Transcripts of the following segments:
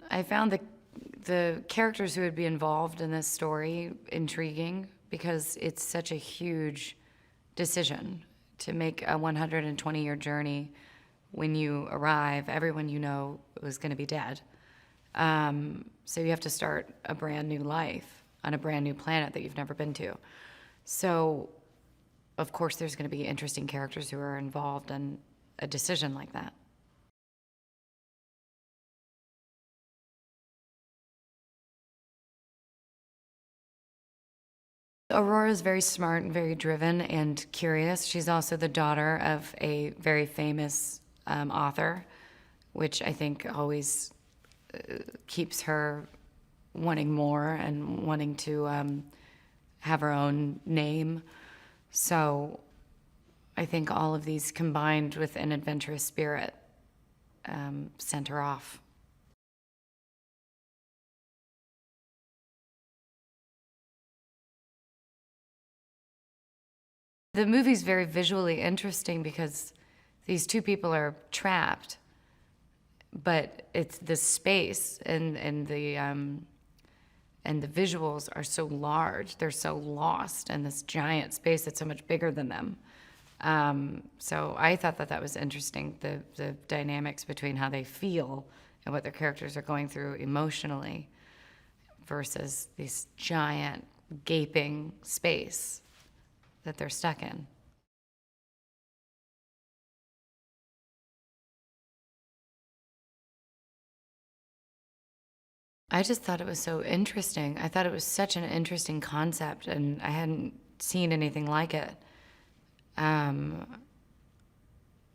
I found the characters who would be involved in this story intriguing because it's such a huge decision to make a 120-year journey. When you arrive, everyone you know was going to be dead. So you have to start a brand new life on a brand new planet that you've never been to. So, of course, there's going to be interesting characters who are involved in a decision like that. Aurora is very smart and very driven and curious. She's also the daughter of a very famous author, which I think always keeps her wanting more and wanting to have her own name. So I think all of these combined with an adventurous spirit sent her off. The movie's very visually interesting because these two people are trapped, but it's the space and the visuals are so large. They're so lost in this giant space that's so much bigger than them. So I thought that that was interesting, the dynamics between how they feel and what their characters are going through emotionally versus this giant gaping space that they're stuck in. I just thought it was so interesting. I thought it was such an interesting concept, and I hadn't seen anything like it. Um,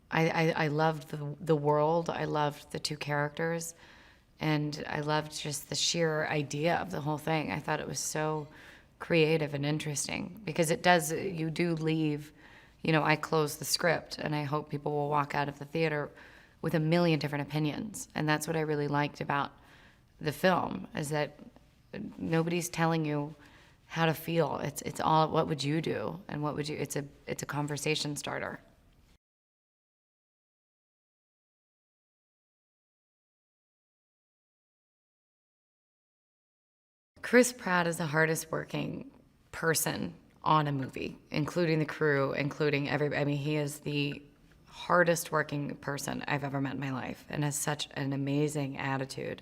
I loved the world. I loved the two characters, and I loved just the sheer idea of the whole thing. I thought it was so creative and interesting because it does. You do leave. I close the script, and I hope people will walk out of the theater with a million different opinions, and that's what I really liked about the film is that nobody's telling you how to feel. It's all what would you do and what would you it's a conversation starter. Chris Pratt is the hardest working person on a movie, including the crew, including everybody. I mean, he is the hardest working person I've ever met in my life and has such an amazing attitude.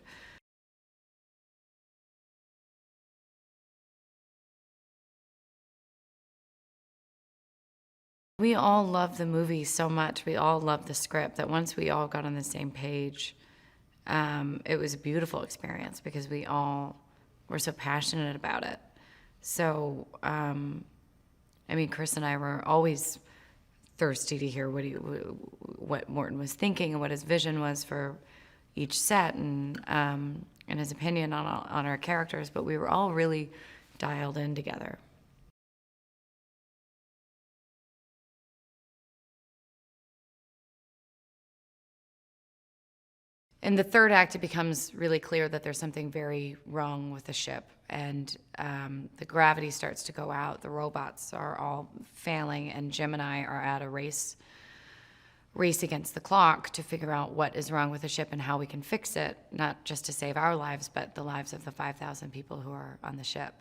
We all love the movie so much. We all love the script that once we all got on the same page, it was a beautiful experience because we all were so passionate about it. So, I mean, Chris and I were always thirsty to hear what Morton was thinking and what his vision was for each set and his opinion on our characters. But we were all really dialed in together. In the third act, it becomes really clear that there's something very wrong with the ship, and the gravity starts to go out. The robots are all failing, and Jim and I are at a race against the clock to figure out what is wrong with the ship and how we can fix it, not just to save our lives, but the lives of the 5,000 people who are on the ship.